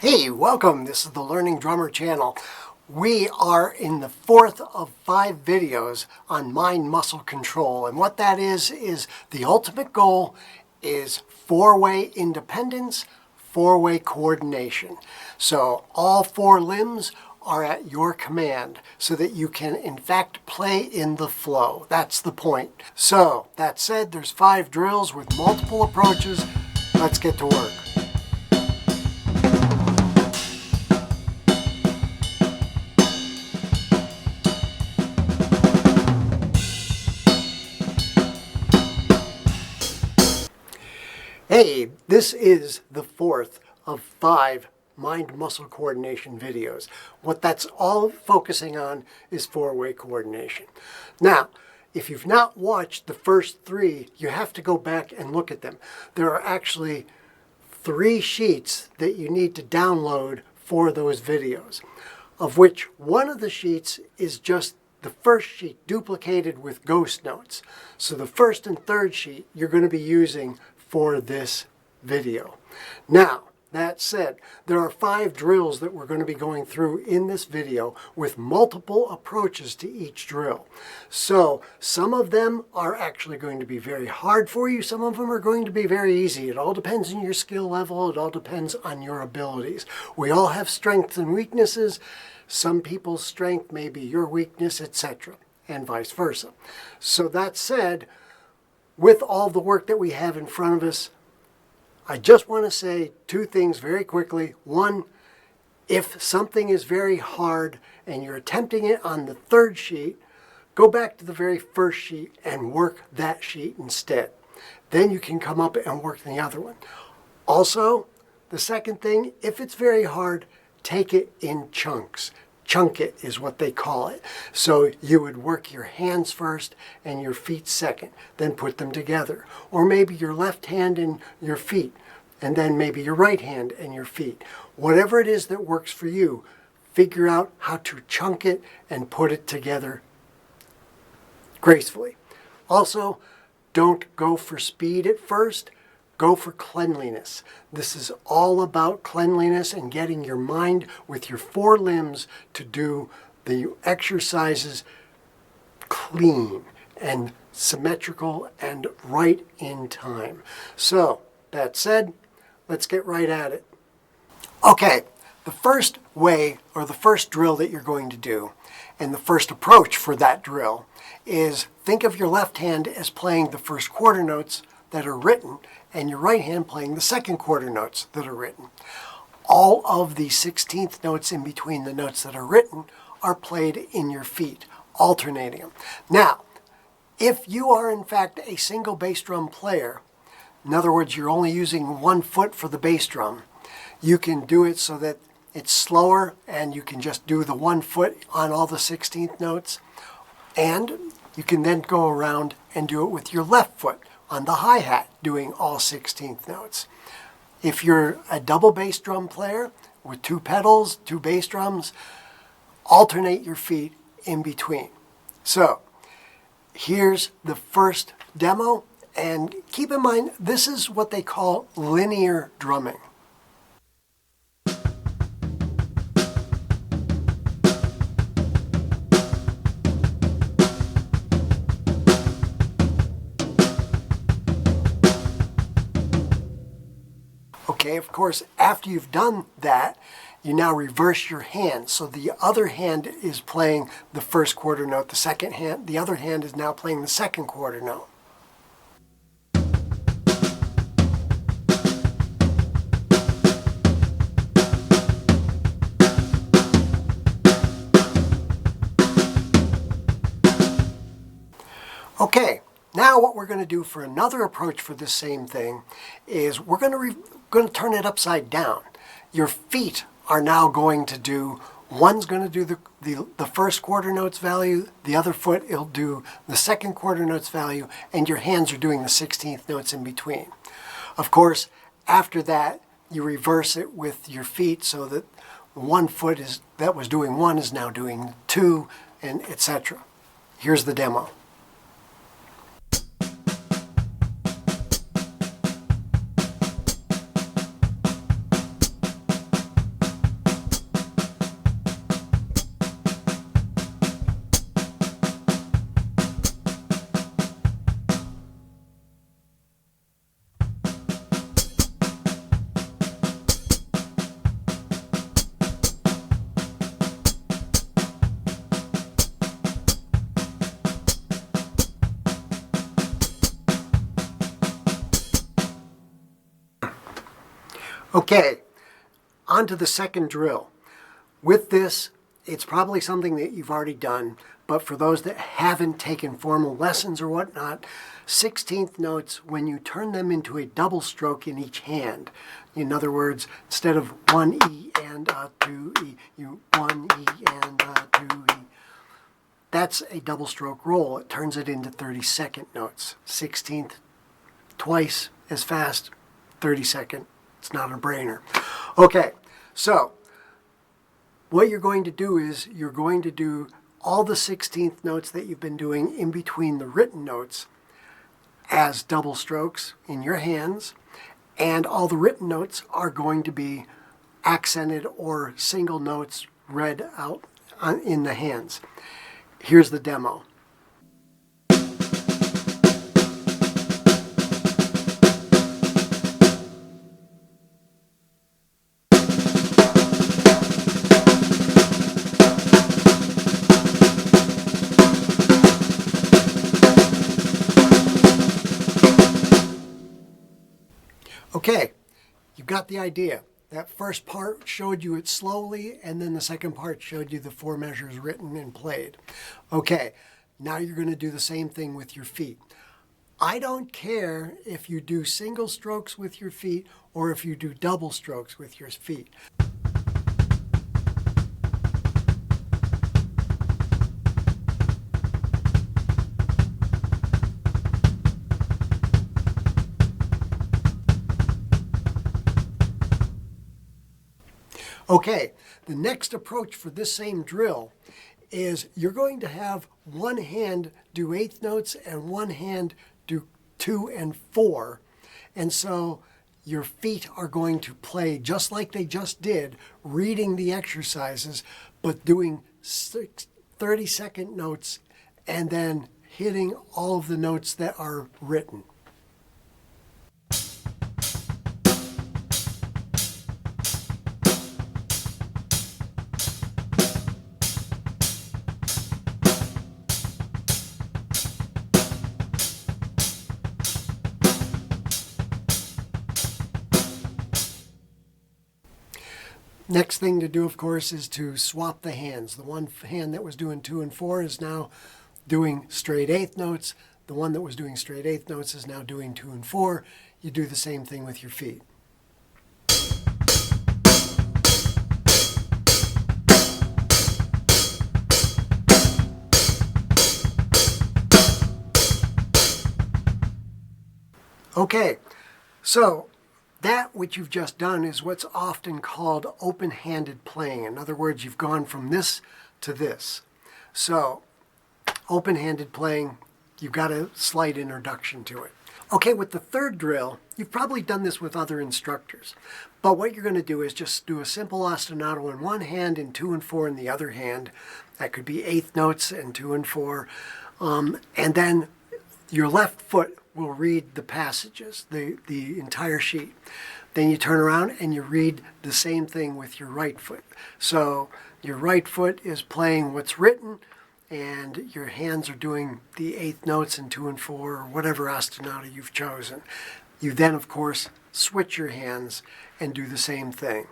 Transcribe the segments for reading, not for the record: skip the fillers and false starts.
Hey, welcome. This is the Learning Drummer channel. We are in the fourth of 5 videos on mind-muscle control. And what that is the ultimate goal is 4-way independence, 4-way coordination. So all 4 limbs are at your command so that you can in fact play in the flow. That's the point. So that said, there's 5 drills with multiple approaches. Let's get to work. Hey, this is the fourth of 5 mind-muscle coordination videos. What that's all focusing on is 4-way coordination. Now, if you've not watched the first 3, you have to go back and look at them. There are actually 3 sheets that you need to download for those videos, of which one of the sheets is just the first sheet duplicated with ghost notes. So the first and third sheet you're going to be using for this video. Now, that said, there are 5 drills that we're going to be going through in this video with multiple approaches to each drill. So some of them are actually going to be very hard for you. Some of them are going to be very easy. It all depends on your skill level. It all depends on your abilities. We all have strengths and weaknesses. Some people's strength may be your weakness, etc., and vice versa. So that said, with all the work that we have in front of us, I just want to say 2 things very quickly. One, if something is very hard and you're attempting it on the 3rd sheet, go back to the very first sheet and work that sheet instead. Then you can come up and work the other one. Also, the second thing, if it's very hard, take it in chunks. Chunk it is what they call it. So you would work your hands first and your feet second, then put them together. Or maybe your left hand and your feet, and then maybe your right hand and your feet. Whatever it is that works for you, figure out how to chunk it and put it together gracefully. Also, don't go for speed at first. Go for cleanliness. This is all about cleanliness and getting your mind with your 4 limbs to do the exercises clean and symmetrical and right in time. So, that said, let's get right at it. Okay, the first way or the first drill that you're going to do and the first approach for that drill is think of your left hand as playing the first quarter notes that are written and your right hand playing the second quarter notes that are written. All of the 16th notes in between the notes that are written are played in your feet, alternating them. Now, if you are in fact a single bass drum player, in other words, you're only using 1 foot for the bass drum, you can do it so that it's slower and you can just do the 1 foot on all the 16th notes. And you can then go around and do it with your left foot on the hi-hat, doing all 16th notes. If you're a double bass drum player with 2 pedals, 2 bass drums, alternate your feet in between. So here's the first demo, and keep in mind this is what they call linear drumming. Okay, of course, after you've done that, you now reverse your hand. So the other hand is playing the first quarter note, the other hand is now playing the second quarter note. Okay, now what we're going to do for another approach for this same thing is we're going to turn it upside down. Your feet are now going to do, one's going to do the first quarter notes value, the other foot will do the second quarter notes value, and your hands are doing the 16th notes in between. Of course, after that, you reverse it with your feet so that 1 foot that was doing 1 is now doing 2, and etc. Here's the demo. Okay, on to the second drill. With this, it's probably something that you've already done, but for those that haven't taken formal lessons or whatnot, 16th notes, when you turn them into a double stroke in each hand, in other words, instead of one E and a 2E, you one E and a 2E. That's a double stroke roll. It turns it into 32nd notes. 16th twice as fast, 32nd. It's not a brainer. Okay, so what you're going to do is you're going to do all the 16th notes that you've been doing in between the written notes as double strokes in your hands, and all the written notes are going to be accented or single notes read out in the hands. Here's the demo. Okay, you got the idea. That first part showed you it slowly, and then the second part showed you the 4 measures written and played. Okay, now you're going to do the same thing with your feet. I don't care if you do single strokes with your feet or if you do double strokes with your feet. Okay, the next approach for this same drill is you're going to have one hand do 8th notes and one hand do 2 and 4. And so your feet are going to play just like they just did, reading the exercises, but doing 30-second notes and then hitting all of the notes that are written. Next thing to do, of course, is to swap the hands. The one hand that was doing 2 and 4 is now doing straight 8th notes. The one that was doing straight 8th notes is now doing 2 and 4. You do the same thing with your feet. Okay, so that which you've just done is what's often called open-handed playing. In other words, you've gone from this to this. So, open-handed playing, you've got a slight introduction to it. Okay, with the third drill, you've probably done this with other instructors. But what you're going to do is just do a simple ostinato in one hand and 2 and 4 in the other hand. That could be 8th notes and 2 and 4. And then your left foot will read the passages, the entire sheet. Then you turn around and you read the same thing with your right foot. So your right foot is playing what's written, and your hands are doing the 8th notes and 2 and 4, or whatever ostinato you've chosen. You then, of course, switch your hands and do the same thing.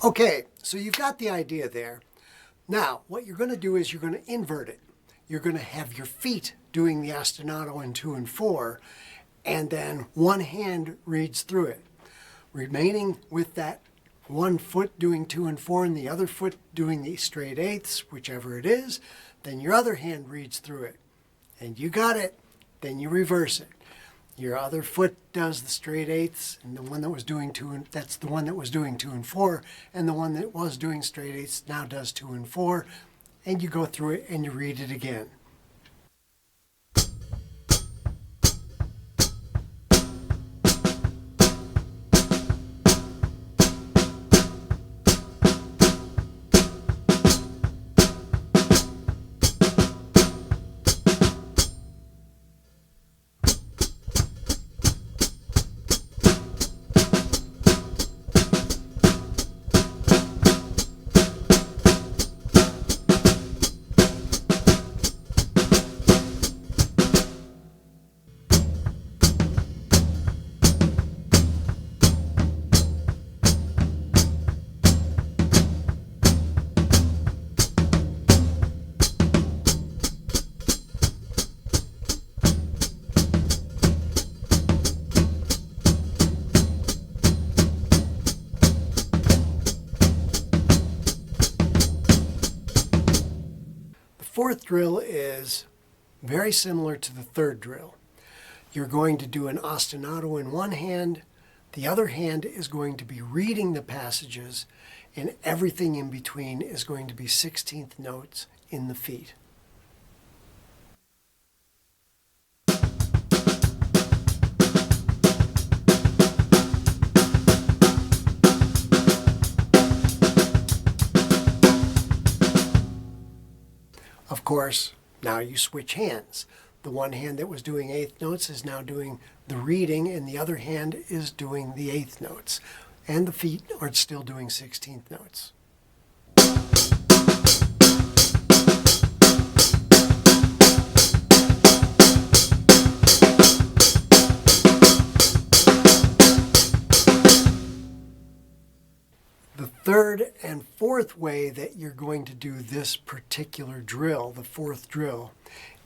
Okay, so you've got the idea there. Now, what you're going to do is you're going to invert it. You're going to have your feet doing the ostinato in 2 and 4, and then one hand reads through it, remaining with that one foot doing 2 and 4 and the other foot doing the straight eighths, whichever it is. Then your other hand reads through it, and you got it. Then you reverse it. Your other foot does the straight eighths, and the one that was doing that's the one that was doing 2 and 4, and the one that was doing straight eighths now does 2 and 4, and you go through it and you read it again. fourth drill is very similar to the third drill. You're going to do an ostinato in one hand. The other hand is going to be reading the passages, and everything in between is going to be 16th notes in the feet. Of course, now you switch hands. The one hand that was doing eighth notes is now doing the reading, and the other hand is doing the eighth notes. And the feet are still doing 16th notes. The third and fourth way that you're going to do this particular drill, the fourth drill,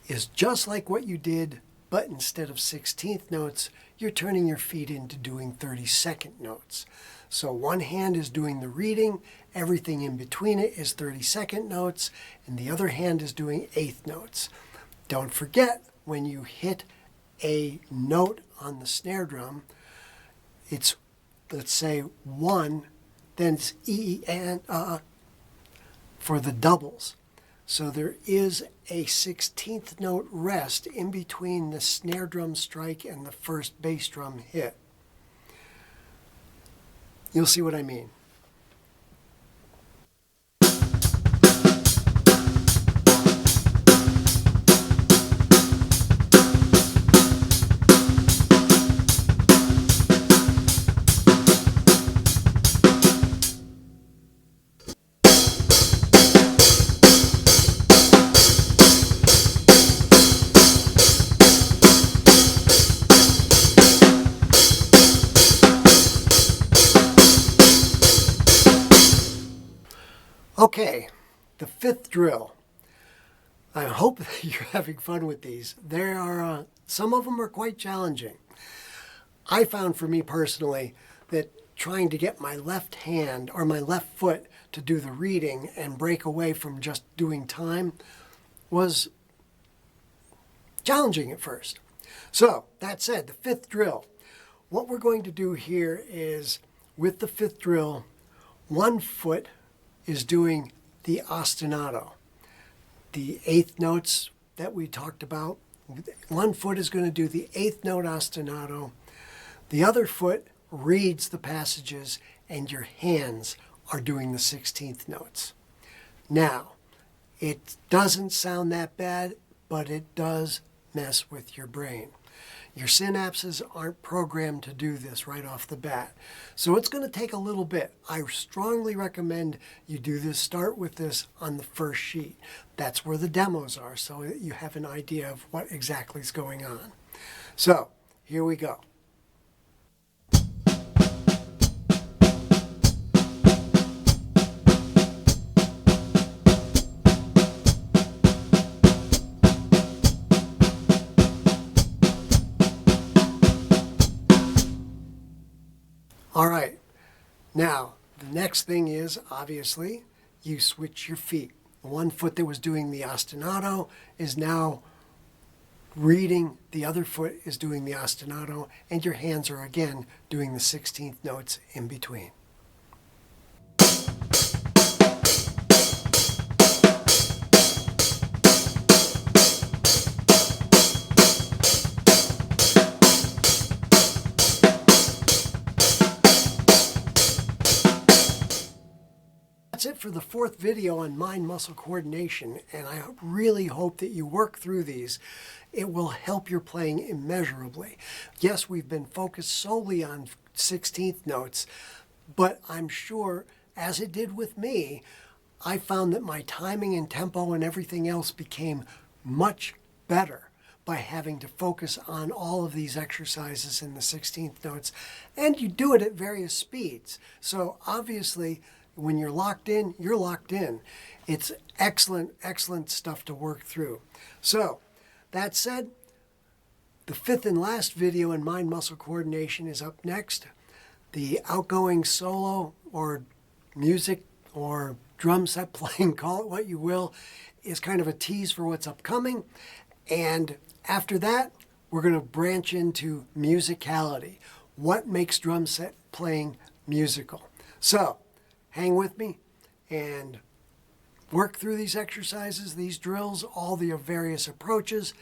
is just like what you did, but instead of 16th notes, you're turning your feet into doing 32nd notes. So one hand is doing the reading, everything in between it is 32nd notes, and the other hand is doing eighth notes. Don't forget, when you hit a note on the snare drum, it's, let's say, 1, then it's E and for the doubles. So there is a 16th note rest in between the snare drum strike and the first bass drum hit. You'll see what I mean. Okay, the fifth drill. I hope that you're having fun with these. There are some of them are quite challenging. I found for me personally that trying to get my left hand or my left foot to do the reading and break away from just doing time was challenging at first. So that said, the fifth drill. What we're going to do here is with the fifth drill, one foot is doing the ostinato. The eighth notes that we talked about, one foot is going to do the eighth note ostinato. The other foot reads the passages, and your hands are doing the 16th notes. Now, it doesn't sound that bad, but it does mess with your brain. Your synapses aren't programmed to do this right off the bat. So it's going to take a little bit. I strongly recommend you do this. Start with this on the first sheet. That's where the demos are, so that you have an idea of what exactly is going on. So here we go. All right, now the next thing is, obviously, you switch your feet. The one foot that was doing the ostinato is now reading, the other foot is doing the ostinato, and your hands are again doing the 16th notes in between. That's it for the fourth video on mind-muscle coordination, and I really hope that you work through these. It will help your playing immeasurably. Yes, we've been focused solely on 16th notes, but I'm sure, as it did with me, I found that my timing and tempo and everything else became much better by having to focus on all of these exercises in the 16th notes, and you do it at various speeds. So obviously, when you're locked in, you're locked in. It's excellent, excellent stuff to work through. So, that said, the fifth and last video in mind-muscle coordination is up next. The outgoing solo or music or drum set playing, call it what you will, is kind of a tease for what's upcoming. And after that, we're going to branch into musicality. What makes drum set playing musical? So hang with me and work through these exercises, these drills, all the various approaches,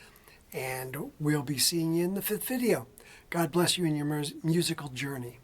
and we'll be seeing you in the 5th video. God bless you in your musical journey.